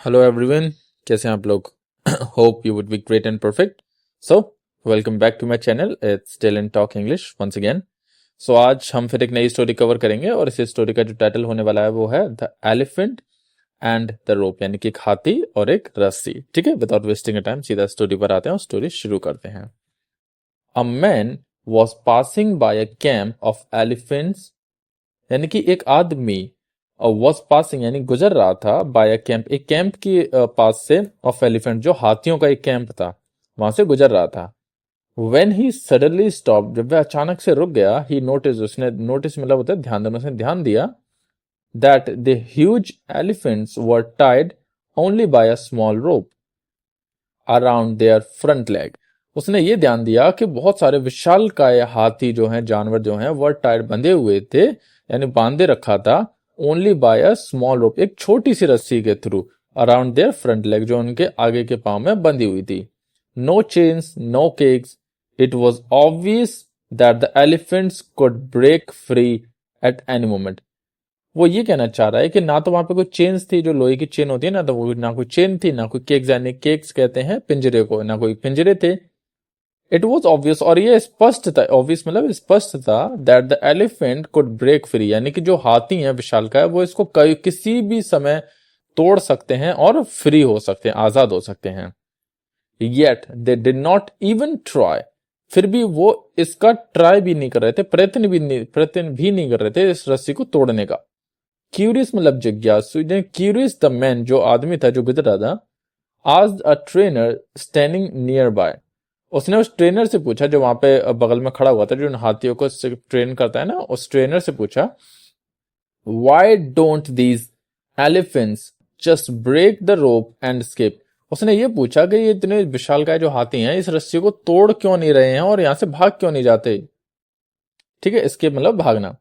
Hello everyone, कैसे हैं आप लोग? Hope you would be great and perfect. So welcome back to my channel. It's talent talk English once again. So आज हम फिर एक नई स्टोरी कवर करेंगे और इस स्टोरी का जो टाइटल होने वाला है वो है the elephant and the rope, यानी कि एक हाथी और एक रस्सी. ठीक है, विदाउट वेस्टिंग अ टाइम सीधा स्टोरी पर आते हैं और स्टोरी शुरू करते हैं. A man was passing by a camp of elephants, यानी कि एक आदमी वॉज पासिंग यानी गुजर रहा था बाय अ कैंप, एक कैंप की पास से, ऑफ एलिफेंट जो हाथियों का एक कैंप था वहां से गुजर रहा था. व्हेन ही सडनली स्टॉप, जब वह अचानक से रुक गया, ही नोटिस, उसने नोटिस मतलब होता है ध्यान देना, उसने ध्यान दिया that the huge elephants were tied only by a small rope around their front leg. उसने ये ध्यान दिया कि बहुत सारे विशालकाय हाथी जो हैं, जानवर जो हैं, वर टाइड बंधे हुए थे, यानी बांधे रखा था, only by a small rope, एक छोटी सी रस्सी के through, around their front leg, जो उनके आगे के पांव में बंधी हुई थी. No chains, no cages. It was obvious that the elephants could break free at any moment. वो ये कहना चाह रहा है कि ना तो वहां पे कोई चेन्स थी, जो लोहे की चेन होती है ना, तो वो ना कोई चेन थी, ना कोई केक्स, यानी केक्स कहते हैं पिंजरे को, ना कोई पिंजरे थे. इट वॉज ऑब्वियस, और ये स्पष्ट था, ऑब्वियस मतलब स्पष्ट था, that the elephant could break free, यानी कि जो हाथी है विशालकाय, वो इसको किसी भी समय तोड़ सकते हैं और फ्री हो सकते हैं, आजाद हो सकते हैं. Yet they did not even try, फिर भी वो इसका ट्राई भी नहीं कर रहे थे, प्रयत्न भी नहीं कर रहे थे इस रस्सी को तोड़ने का. क्यूरियस मतलब जिज्ञासु, क्यूरियस द मैन, जो आदमी था जो गुजर रहा था, asked a trainer standing near by, उसने उस ट्रेनर से पूछा जो वहां पे बगल में खड़ा हुआ था, जो उन हाथियों को ट्रेन करता है ना, उस ट्रेनर से पूछा, why don't these elephants just break the rope and escape. उसने ये पूछा कि ये इतने विशालकाय जो हाथी हैं, इस रस्सी को तोड़ क्यों नहीं रहे हैं और यहां से भाग क्यों नहीं जाते. ठीक है, स्केप मतलब भागना.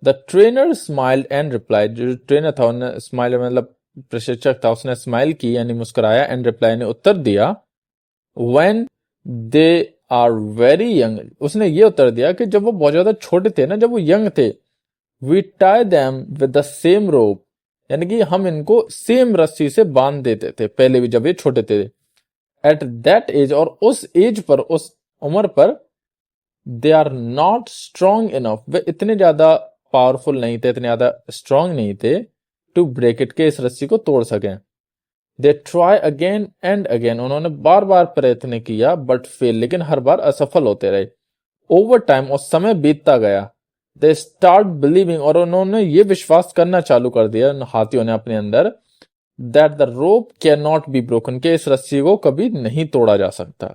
The trainer smiled and replied, जो ट्रेनर था उन्हें स्माइल मतलब प्रशिक्षक था, उसने स्माइल की यानी मुस्कुराया, एंड रिप्लाई ने उत्तर दिया, when they are very young, उसने ये उत्तर दिया कि जब वो बहुत ज्यादा छोटे थे ना, जब वो यंग थे, we tie them with the same rope, यानी कि हम इनको सेम रस्सी से बांध देते थे पहले भी जब ये छोटे थे. एट दैट एज, और उस एज पर, उस उम्र पर, they are not strong enough, वे इतने ज्यादा पावरफुल नहीं थे, इतने ज्यादा स्ट्रांग नहीं थे, टू ब्रेक इट, के इस रस्सी को तोड़ सकें. They try again and again, उन्होंने बार बार प्रयत्न किया, बट फेल, लेकिन हर बार असफल होते रहे. ओवर टाइम, और समय बीतता गया, दे स्टार्ट बिलीविंग, और उन्होंने ये विश्वास करना चालू कर दिया हाथियों ने अपने अंदर, that the rope can not be broken, के इस रस्सी को कभी नहीं तोड़ा जा सकता.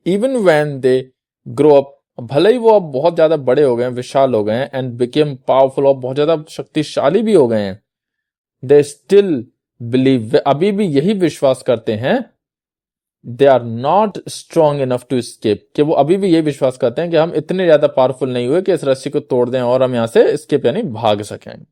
Even when they grow up, भले ही वो अब बहुत ज्यादा बड़े हो गए हैं, विशाल हो गए हैं, एंड बिकेम पावरफुल, और बहुत ज्यादा शक्तिशाली भी हो गए हैं, दे स्टिल बिलीव, वे अभी भी यही विश्वास करते हैं, they are not strong enough to escape, कि वो अभी भी यही विश्वास करते हैं कि हम इतने ज्यादा पावरफुल नहीं हुए कि इस रस्सी को तोड़ दें और हम यहां से स्केप यानी भाग सकें.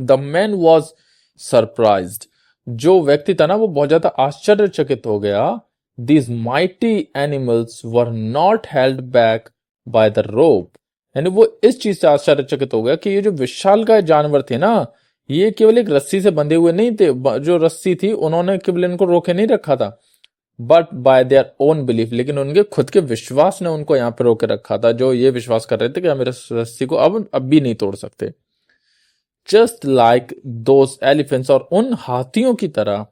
द मैन वॉज सरप्राइज्ड, जो व्यक्ति था ना वो बहुत ज्यादा आश्चर्यचकित हो गया. These mighty animals were not held back by the rope, यानी वो इस चीज से आश्चर्यचकित हो गया कि ये जो विशालकाय जानवर थे ना, ये केवल एक रस्सी से बंधे हुए नहीं थे, जो रस्सी थी उन्होंने केवल इनको रोके नहीं रखा था, but by their own belief, लेकिन उनके खुद के विश्वास ने उनको यहाँ पे रोके रखा था, जो ये विश्वास कर रहे थे कि हम इस रस्सी को अब भी नहीं तोड़ सकते. जस्ट लाइक दोज एलिफेंट्स, और उन हाथियों की तरह,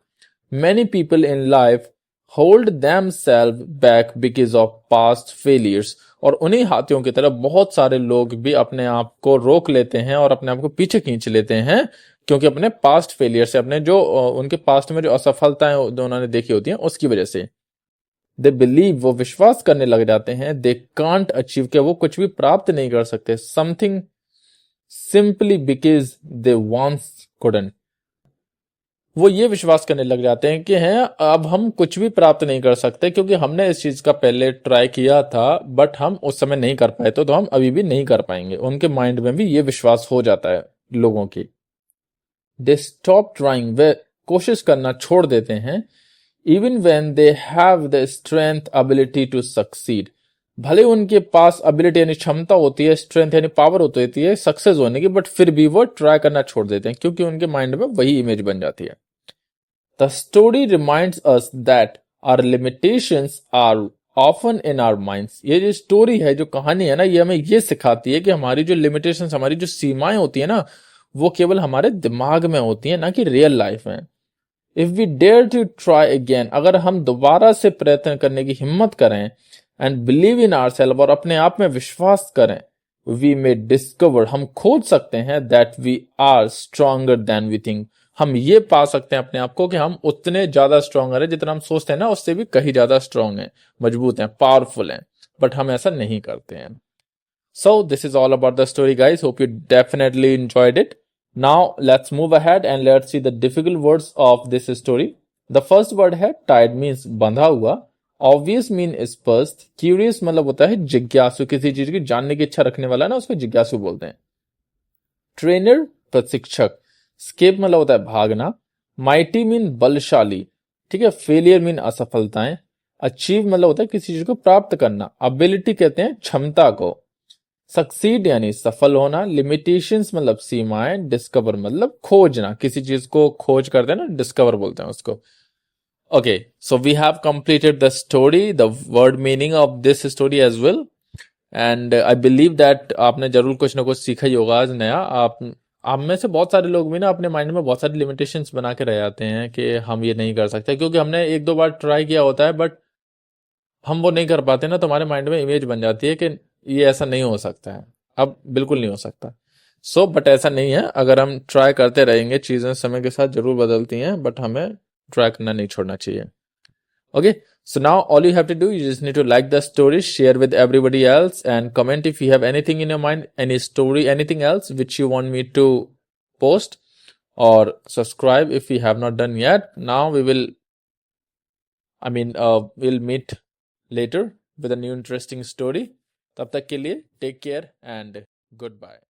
many people in life hold themselves back because of past failures, और उन्हीं हाथियों की तरह बहुत सारे लोग भी अपने आप को रोक लेते हैं और अपने आप को पीछे खींच लेते हैं, क्योंकि अपने पास्ट फेलियर से, अपने जो उनके पास्ट में जो असफलताएं जो उन्होंने देखी होती हैं उसकी वजह से. दे बिलीव, वो विश्वास करने लग जाते हैं, दे कांट अचीव, के वो कुछ भी प्राप्त नहीं कर सकते, something simply because they once couldn't, वो ये विश्वास करने लग जाते हैं कि हैं अब हम कुछ भी प्राप्त नहीं कर सकते, क्योंकि हमने इस चीज का पहले ट्राई किया था बट हम उस समय नहीं कर पाए, तो हम अभी भी नहीं कर पाएंगे. उनके माइंड में भी ये विश्वास हो जाता है लोगों की. दे स्टॉप ट्राइंग, वे कोशिश करना छोड़ देते हैं, even when they have the strength ability to succeed, भले उनके पास एबिलिटी यानी क्षमता होती है, स्ट्रेंथ यानी पावर होती है सक्सेस होने की, बट फिर भी वो ट्राई करना छोड़ देते हैं, क्योंकि उनके माइंड में वही इमेज बन जाती है. The story reminds us that our limitations are often in our minds. ये जो स्टोरी है, जो कहानी है ना, ये हमें ये सिखाती है कि हमारी जो लिमिटेशंस, हमारी जो सीमाएं होती है ना, वो केवल हमारे दिमाग में होती है, ना कि रियल लाइफ में. If we dare to try again, अगर हम दोबारा से प्रयत्न करने की हिम्मत करें, and believe in ourself, और अपने आप में विश्वास करें, वी मे डिस्कवर, हम खोज सकते हैं, that we are stronger than we think, हम ये पा सकते हैं अपने आप को कि हम उतने ज्यादा स्ट्रॉन्गर है जितना हम सोचते हैं ना, उससे भी कहीं ज्यादा स्ट्रॉन्ग है, मजबूत हैं, पावरफुल हैं, बट हम ऐसा नहीं करते हैं. So this is all about the story, guys. Hope you definitely enjoyed it. Now let's move ahead and let's see the difficult words of this story. The first word है tied, means बंधा हुआ. Obvious mean स्पष्ट. Curious मतलब होता है जिज्ञासु, किसी चीज की जानने की इच्छा रखने वाला ना, उसको जिज्ञासु बोलते हैं. ट्रेनर प्रशिक्षक. स्केप मतलब होता है भागना. माइटी मीन बलशाली. ठीक है. Failure mean असफलताएं. अचीव मतलब होता है किसी चीज को प्राप्त करना. अबिलिटी कहते हैं क्षमता को. सक्सीड यानी सफल होना. लिमिटेशंस मतलब सीमाएं. डिस्कवर मतलब खोजना, किसी चीज को खोज करते हैं ना, डिस्कवर बोलते हैं उसको. Okay, so we have completed the story, the word meaning of this story as well, and I believe that आपने जरूर कुछ ना कुछ सीखा ही होगा आज नया. आप में से बहुत सारे लोग भी ना अपने माइंड में बहुत सारी लिमिटेशंस बना के रह जाते हैं कि हम ये नहीं कर सकते, क्योंकि हमने एक दो बार ट्राई किया होता है, बट हम वो नहीं कर पाते ना, तो हमारे माइंड में इमेज बन जाती है कि ये ऐसा नहीं हो सकता है. अब बिल्कुल नहीं हो सकता. बट ऐसा नहीं है. अगर हम ट्राई करते रहेंगे, चीजें समय के साथ जरूर बदलती हैं, बट हमें ट्राई करना नहीं छोड़ना चाहिए. Okay, so now all you have to do, you just need to like the story, share with everybody else, and comment if you have anything in your mind, any story, anything else which you want me to post, or subscribe if you have not done yet. Now we'll meet later with a new interesting story. तब तक के लिए take care and goodbye.